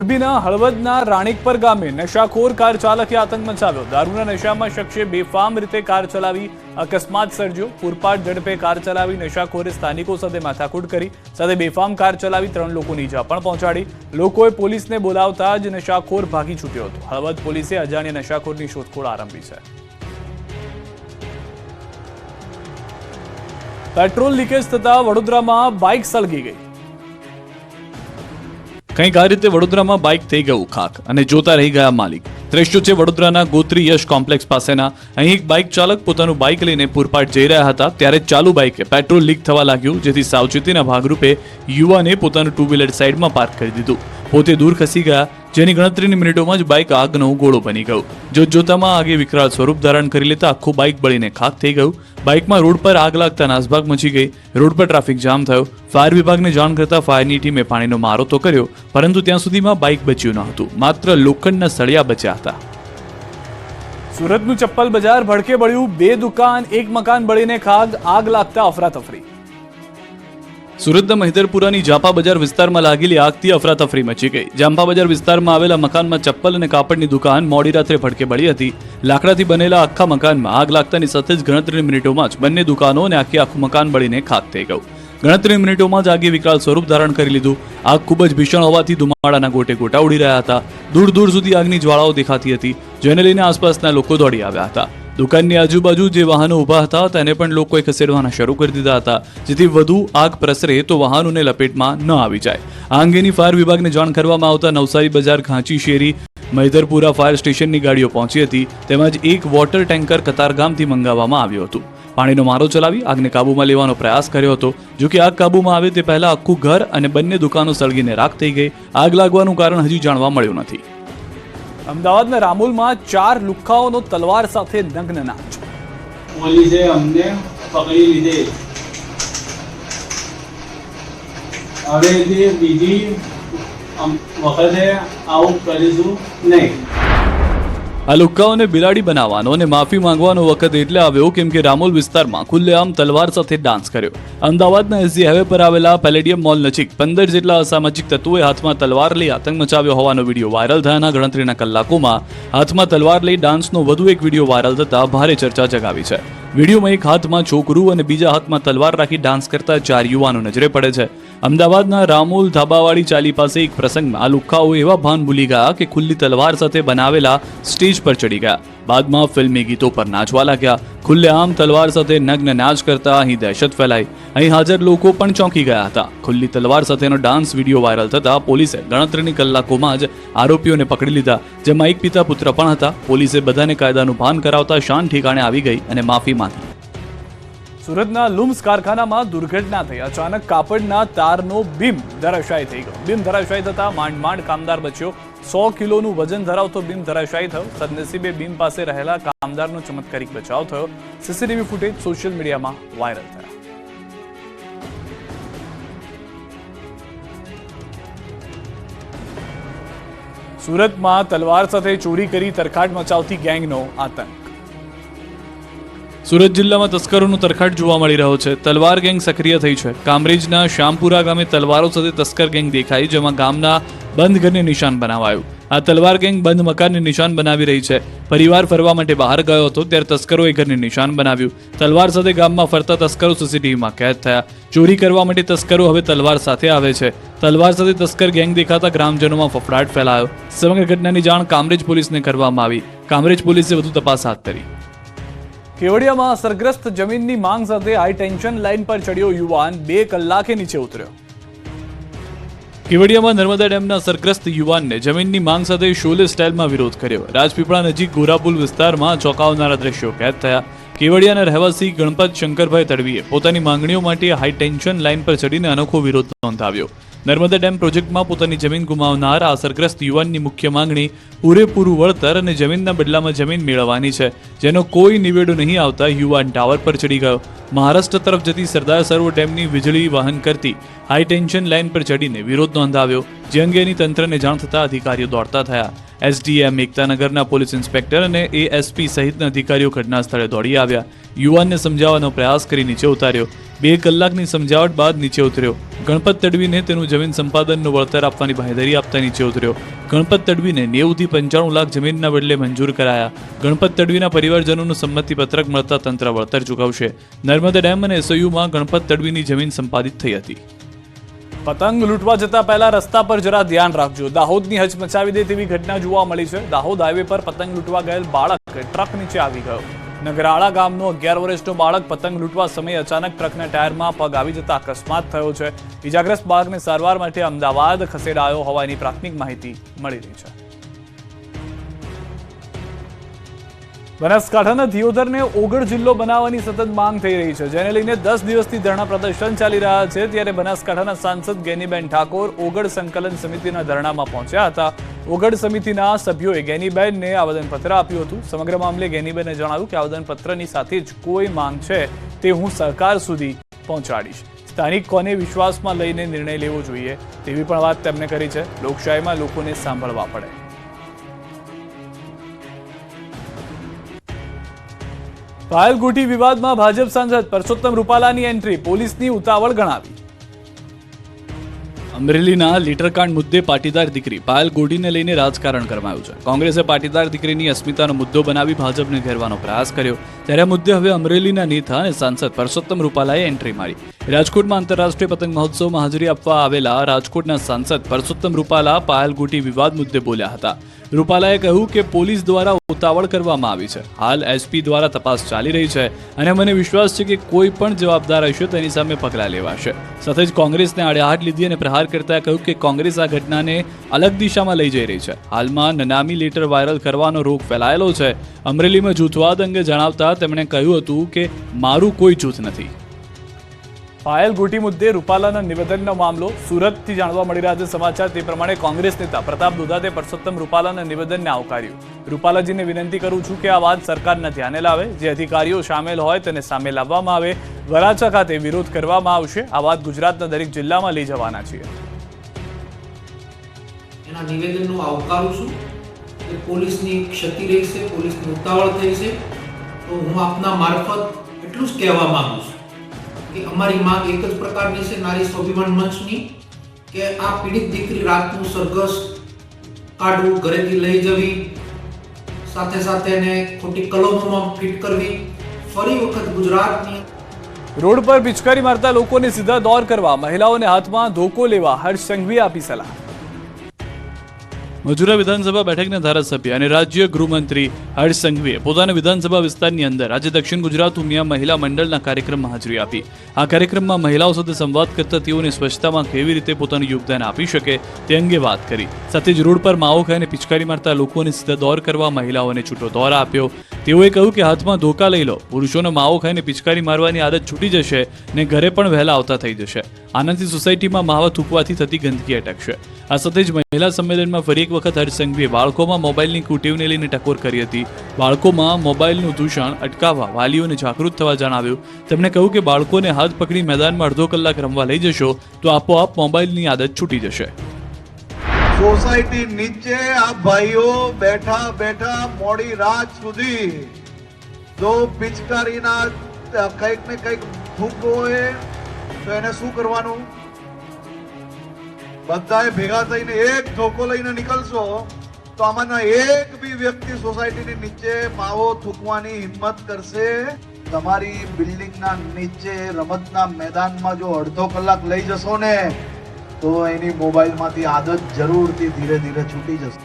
મોરબીના હળવદના રાણીકપર ગામે નશાખોર કાર ચાલકે આતંક મચાવ્યો। દારૂના નશામાં શખ્સે બેફામ રીતે કાર ચલાવી અકસ્માત સર્જ્યો। પૂરપાટ ઝડપે કાર ચલાવી નશાખોરે સ્થાનિકો સાથે માથાકૂટ કરી, સાથે બેફામ કાર ચલાવી 3 લોકોને ઈજા પણ પહોંચાડી। લોકોએ પોલીસને બોલાવતા જ નશાખોર ભાગી છૂટ્યો હતો। હળવદ પોલીસે અજાણ્યા નશાખોરની શોધખોળ આરંભી છે। પેટ્રોલ લીકેજ થતા વડોદરામાં બાઇક સળગી ગઈ। કંઈક આ રીતે વડોદરામાં બાઇક થઈ ગયું ખાખ અને જોતા રહી ગયા માલિક। દ્રશ્યો છે વડોદરાના ગોત્રી યશ કોમ્પ્લેક્સ પાસેના। અહીં એક બાઇક ચાલક પોતાનું બાઇક લઈને પૂરપાટ જઈ રહ્યા હતા, ત્યારે ચાલુ બાઇકે પેટ્રોલ લીક થવા લાગ્યું, જેથી સાવચેતીના ભાગરૂપે યુવાને પોતાનું ટુ વ્હીલર સાઈડમાં પાર્ક કરી દીધું। પોતે દૂર ખસી ગયા, જેની ગણતરીની મિનિટોમાં જ બાઇક આગનો ગોળો બની ગયું। જોતજોતામાં આગે વિકરાળ સ્વરૂપ ધારણ કરી લેતા આખું બાઇક બળીને ખાખ થઈ ગયું। બાઇકમાં રોડ પર આગ લાગતા નાસભાગ મચી ગઈ। રોડ પર ટ્રાફિક જામ થયો। ફાયર વિભાગને જાણ કરતા ફાયરની ટીમે પાણીનો મારો તો કર્યો, પરંતુ ત્યાં સુધીમાં બાઇક બચ્યું ન હતું, માત્ર લોખંડના સળિયા બચ્યા હતા। સુરતનું ચપ્પલ બજાર ભડકે બળ્યું। 2 દુકાન, 1 મકાન બળીને ખાખ, આગ લાગતા અફરાતફરી। સુરતના મહિધરપુરાની જાપા બજાર વિસ્તારમાં લાગેલી આગથી અફરાતફરી મચી ગઈ। જાંપા બજાર વિસ્તારમાં આવેલા મકાનમાં ચપ્પલ અને કાપડની દુકાન મોડી રાત્રે ભડકે બળી હતી। લાકડાથી બનેલા આખા મકાનમાં આગ લાગતાની સાથે જ ગણતરીની મિનિટોમાં જ બંને દુકાનો અને આખું મકાન બળીને ખાખ થઈ ગયું। ગણતરીની મિનિટોમાં જ આગે વિકરાળ સ્વરૂપ ધારણ કરી લીધું। આગ ખૂબ જ ભીષણ હોવાથી ધુમાડાના ગોટે ગોટા ઉડી રહ્યા હતા। દૂર દૂર સુધી આગની જ્વાળાઓ દેખાતી હતી, જેને લઈને આસપાસના લોકો દોડી આવ્યા હતા। દુકાનની આજુબાજુ જે વાહનો ઊભા હતા તેને પણ લોકોએ ખસેડવાના શરૂ કરી દીધા હતા, જેથી વધુ આગ પ્રસરે તો વાહનોને લપેટમાં ન આવી જાય। આ અંગેની ફાયર વિભાગને જાણ કરવામાં આવતા નવસારી બજાર, ઘાંચી શેરી, મહિધરપુરા ફાયર સ્ટેશનની ગાડીઓ પહોંચી હતી, તેમજ એક વોટર ટેન્કર કતારગામથી મંગાવવામાં આવ્યું હતું। પાણીનો મારો ચલાવી આગને કાબૂમાં લેવાનો પ્રયાસ કર્યો હતો। જો કે આગ કાબૂમાં આવે તે પહેલા આખું ઘર અને બંને દુકાનો સળગીને રાખ થઈ ગઈ। આગ લાગવાનું કારણ હજી જાણવા મળ્યું નથી। અમદાવાદના રામોલમાં 4 લુખ્ખાઓનો તલવાર સાથે નગ્ન નાચ। પોલીસે અમને પકડી લીધે। હવે બીજી વખતે આવું કરીશું નહીં। આ લુખ્ખાઓને બિલાડી બનાવવાનો અને માફી માંગવાનો વખત એટલે આવ્યો કેમ કે રામોલ વિસ્તારમાં ખુલ્લેઆમ તલવાર સાથે ડાન્સ કર્યો। અમદાવાદના એસજી હાઈવે પર આવેલા પેલેડિયમ મોલ નજીક 15 જેટલા અસામાજિક તત્વોએ હાથમાં તલવાર લઈ આતંક મચાવ્યો હોવાનો વિડીયો વાયરલ થયાના ગણતરીના કલાકોમાં હાથમાં તલવાર લઈ ડાન્સનો વધુ એક વિડીયો વાયરલ થતા ભારે ચર્ચા જગાવી છે। વિડીયોમાં એક હાથમાં છોકરું અને બીજા હાથમાં તલવાર રાખી ડાન્સ કરતા 4 યુવાનો નજરે પડે છે। અમદાવાદના રામોલ ધાબાવાડી ચાલી પાસે એક પ્રસંગમાં આ લુખ્ખાઓ એવા ભાન ભૂલી ગયા કે ખુલ્લી તલવાર સાથે બનાવેલા સ્ટેજ પર ચડી ગયા। બાદમાં ફિલ્મી ગીતો પર નાચવા લાગ્યા। ખુલ્લેઆમ તલવાર સાથે નગ્ન નાચ કરતા અહીં દહેશત ફેલાઈ। અહીં હાજર લોકો પણ ચોંકી ગયા હતા। ખુલ્લી તલવાર સાથેનો ડાન્સ વિડીયો વાયરલ થતા પોલીસે ગણતરીની કલાકોમાં જ આરોપીઓને પકડી લીધા, જેમાં એક પિતા પુત્ર પણ હતા। પોલીસે બધાને કાયદાનું ભાન કરાવતા શાન ઠેકાણે આવી ગઈ અને માફી માંગી। સુરતના લુમ્સ કારખાનામાં દુર્ઘટના થઈ। અચાનક કાપડના તારનો બીમ ધરાશાયી થઈ ગયો। બીમ ધરાશાયી થતા માંડ કામદાર બચ્યો। 100 કિલોનું વજન ધરાવતો બીમ ધરાશાયી થયો। સદનસીબે બીમ પાસે રહેલા કામદારનો ચમત્કારિક બચાવ થયો। સીસીટીવી ફૂટેજ સોશિયલ મીડિયામાં વાયરલ થયા। સુરતમાં તલવાર સાથે ચોરી કરી તરખાટ મચાવતી ગેંગનો આતંક। સુરત જિલ્લામાં તસ્કરોનો તરખાટ જોવા મળી રહ્યો છે। તલવાર ગેંગ સક્રિય થઈ છે। કામરેજના શામપુરા ગામે તલવારો સાથે તસ્કર ગેંગ દેખાઈ, જેમાં ગામના બંધ ઘરને નિશાન બનાવાયું। આ તલવાર ગેંગ બંધ મકાનને નિશાન બનાવી રહી છે। પરિવાર ફરવા માટે બહાર ગયો હતો ત્યારે તસ્કરોએ ઘરને નિશાન બનાવ્યું। તલવાર સાથે ગામમાં ફરતા તસ્કરો સીસીટીવીમાં કેદ થયા। ચોરી કરવા માટે તસ્કરો હવે તલવાર સાથે આવે છે। તલવાર સાથે તસ્કર ગેંગ દેખાતા ગ્રામજનોમાં ફફડાટ ફેલાયો। સમગ્ર ઘટનાની જાણ કામરેજ પોલીસને કરવામાં આવી। કામરેજ પોલીસે વધુ તપાસ હાથ ધરી। કેવડિયામાં અસરગ્રસ્ત જમીનની માંગ સાથે હાઈ ટેન્શન લાઇન પર ચડ્યો યુવાન, 2 કલાકે નીચે ઉતર્યો। કેવડિયામાં નર્મદા ડેમના અસરગ્રસ્ત યુવાનને જમીનની માંગ સાથે શોલે સ્ટાઇલમાં વિરોધ કર્યો। રાજપીપળા નજીક ગોરાપુલ વિસ્તારમાં ચોંકાવનારા દ્રશ્યો કેદ થયા। કેવડિયાના રહેવાસી ગણપત શંકરભાઈ તડવીએ પોતાની માંગણીઓ માટે હાઈ ટેન્શન લાઇન પર ચડીને અનોખો વિરોધ નોંધાવ્યો। નર્મદા ડેમ પ્રોજેક્ટમાં પોતાની જમીન ગુમાવનાર આ અસરગ્રસ્ત યુવાનની મુખ્ય માંગણી પૂરેપૂરું વળતર અને જમીનના બદલામાં જમીન મેળવવાની છે, જેનો કોઈ નિવેડો નહીં આવતા યુવાન ટાવર પર ચડી ગયો। મહારાષ્ટ્ર તરફ જતી સરદાર સરોવર ડેમની વીજળી વહન કરતી હાઈ ટેન્શન લાઇન પર ચડીને વિરોધ નોંધાવ્યો, જે અંગેની તંત્રને જાણ થતા અધિકારીઓ દોડતા થયા। એસડીએમ, એકતાનગરના પોલીસ ઇન્સ્પેક્ટર અને એએસપી સહિતના અધિકારીઓ ઘટના સ્થળે દોડી આવ્યા। યુવાનને સમજાવવાનો પ્રયાસ કરી નીચે ઉતાર્યો। 2 કલાકની સમજાવટ બાદ નીચે ઉતર્યો। ગણપત તડવીને તેનું જમીન સંપાદનનું વળતર આપવાની બાંહેધરી આપતા નીચે ઉતર્યો. ગણપત તડવીને 90 થી 95 લાખ જમીનના બદલે મંજૂર કરાયા. ગણપત તડવીના પરિવારજનોનું સંમતિપત્રક મળતા તંત્ર વળતર ચૂકવશે. નર્મદા ડેમ અને એસયુમાં ગણપત તડવીની જમીન સંપાદિત થઈ હતી. પતંગ લૂંટવા જતા પહેલા રસ્તા પર જરા ધ્યાન રાખજો. દાહોદની હચમચાવી દે તેવી ઘટના જોવા મળી છે. દાહોદ હાઈવે પર પતંગ લૂંટવા ગયેલ બાળક ટ્રક નીચે આવી ગયો. નગરાળા ગામનો 11 વર્ષનો બાળક પતંગ લૂંટવા સમયે અચાનક ટ્રકના ટાયરમાં પગ આવી જતા અકસ્માત થયો છે. ઇજાગ્રસ્ત બાળકને સારવાર માટે અમદાવાદ ખસેડાયો હોવાની પ્રાથમિક માહિતી મળી રહી છે. બનાસકાંઠાના દિયોદરને ઓગળ જિલ્લો બનાવવાની સતત માંગ થઈ રહી છે, જેને લઈને 10 દિવસથી ધરણા પ્રદર્શન ચાલી રહ્યા છે. ત્યારે બનાસકાંઠાના સાંસદ ગેનીબેન ઠાકોર ઓગળ સંકલન સમિતિના ધરણામાં પહોંચ્યા હતા. ઓગળ સમિતિના સભ્યોએ ગેનીબેનને આવેદનપત્ર આપ્યું હતું. સમગ્ર મામલે ગેનીબેને જણાવ્યું કે આવેદનપત્રની સાથે જ કોઈ માંગ છે તે હું સરકાર સુધી પહોંચાડીશ. સ્થાનિક કોને વિશ્વાસમાં લઈને નિર્ણય લેવો જોઈએ તેવી પણ વાત તેમણે કરી છે. લોકશાહીમાં લોકોને સાંભળવા પડે. પાયલ ગુઠી વિવાદમાં ભાજપ સાંસદ પરસોત્તમ રૂપાલાની એન્ટ્રી પોલીસની ઉતાવળ ગણાવી. અમરેલીના લીટરકાંડ મુદ્દે પાટીદાર દીકરી પાયલ ગોડીને લઈને રાજકારણ ગરમાયું છે. કોંગ્રેસે પાટીદાર દીકરીની અસ્મિતાનો મુદ્દો બનાવી ભાજપને ઘેરવાનો પ્રયાસ કર્યો. ત્યારે આ મુદ્દે હવે અમરેલીના નેતા અને સાંસદ પરસોત્તમ રૂપાલાએ એન્ટ્રી મારી. રાજકોટમાં આંતરરાષ્ટ્રીય પતંગ મહોત્સવમાં હાજરી આપવા આવેલા રાજકોટના સાંસદ પરસોત્તમ રૂપાલા પાયલ ગોટી વિવાદ મુદ્દે બોલ્યા હતા. રૂપાલાએ કહ્યું કે પોલીસ દ્વારા ઉતાવળ કરવામાં આવી છે. હાલ એસપી દ્વારા તપાસ ચાલી રહી છે અને મને વિશ્વાસ છે કે કોઈ પણ જવાબદાર હશે તેની સામે પગલાં લેવાશે. સાથે જ કોંગ્રેસને આડે હાથ લીધી અને પ્રહાર કરતા કહ્યું કે કોંગ્રેસ આ ઘટનાને અલગ દિશામાં લઈ જઈ રહી છે. હાલમાં નનામી લેટર વાયરલ કરવાનો રોગ ફેલાયેલો છે. અમરેલીમાં જૂથવાદ અંગે જણાવતા તેમણે કહ્યું હતું કે મારું કોઈ જૂથ નથી. પાયલ ગોટી મુદ્દે રૂપાલાના નિવેદનનો મામલો સુરતથી જાણવા મળી રહ્યા છે સમાચાર. તે પ્રમાણે કોંગ્રેસ નેતા પ્રતાપ દુધાતે પરસોત્તમ રૂપાલાના નિવેદનને આવકાર્યું. રૂપાલાજીને વિનંતી કરું છું કે આ વાત સરકારના ધ્યાને લાવે. જે અધિકારીઓ સામેલ હોય તેને સામે લાવવામાં આવે. વરાછા ખાતે વિરોધ કરવામાં આવશે. આ વાત ગુજરાતના દરેક જિલ્લામાં લઈ જવાના છીએ. એના નિવેદનનું આવકારું છું કે પોલીસની ક્ષતિ રહી છે, પોલીસની ઉતાવળ થઈ છે. તો હું આપના મારફત એટલું જ કહેવા માંગુ છું કે અમારી માંગ એક જ પ્રકારની છે, નારી સ્વાભિમાન મંચની, કે આ પીડિત દીકરી રાતનું સરઘસ કાઢવું, ઘરેથી લઈ જવી, સાથે સાથે એને ખોટી કલમોમાં ફિટ કરવી. ફરી વખત ગુજરાતની રોડ પર પિચકારી મારતા લોકોને સીધા દોર કરવા, મહિલાઓને હાથમાં ધોકો લેવા હર્ષ સંઘવીએ આપી સલાહ. મજુરા વિધાનસભા બેઠકના ધારાસભ્ય અને રાજ્ય ગૃહમંત્રી હર્ષ સંઘવીએ પોતાના વિધાનસભા વિસ્તારની અંદર આજે દક્ષિણ ગુજરાત ઉમિયા મહિલા મંડળના કાર્યક્રમમાં હાજરી આપી. આ કાર્યક્રમમાં મહિલાઓ સાથે સંવાદ કરતા તેઓને સ્વચ્છતામાં કેવી રીતે પોતાનું યોગદાન આપી શકે તે અંગે વાત કરી. સાથે જ રોડ પર માવો ખાઈને પિચકારી મારતા લોકોને સીધા દોર કરવા મહિલાઓને છૂટો દોર આપ્યો. તેઓએ કહ્યું કે હાથમાં ધોકા લઈ લો, પુરુષોને માવો ખાઈને પિચકારી મારવાની આદત છૂટી જશે ને ઘરે પણ વહેલા આવતા થઈ જશે. આનાથી સોસાયટીમાં માવા થૂકવાથી થતી ગંદકી અટકશે. આ સાથે જ મહિલા સંમેલનમાં ફરી એક વખત હર્ષ સંઘવીએ બાળકોમાં મોબાઈલની કુટેવને લઈને ટકોર કરી હતી. બાળકોમાં મોબાઈલનું દૂષણ અટકાવવા વાલીઓને જાગૃત થવા જણાવ્યું. તેમણે કહ્યું કે બાળકોને હાથ પકડી મેદાનમાં અડધો કલાક રમવા લઈ જશો તો આપોઆપ મોબાઈલની આદત છૂટી જશે. સોસાયટી નીચે આ ભાઈઓ બેઠા બેઠા મોડી રાત સુધી જો પિચકારીના કંઈક ને કંઈક થૂકવો હોય તો એને શું કરવાનું? બધાએ ભેગા થઈને એક ધોકો લઈને નીકળશો તો આમાંના એક બી વ્યક્તિ સોસાયટીની નીચે માવો થૂકવાની હિંમત કરશે? તમારી બિલ્ડિંગના નીચે રમતના મેદાનમાં જો અડધો કલાક લઈ જશો ને તો એની મોબાઈલમાંથી આદત જરૂરથી ધીરે ધીરે છૂટી જશે.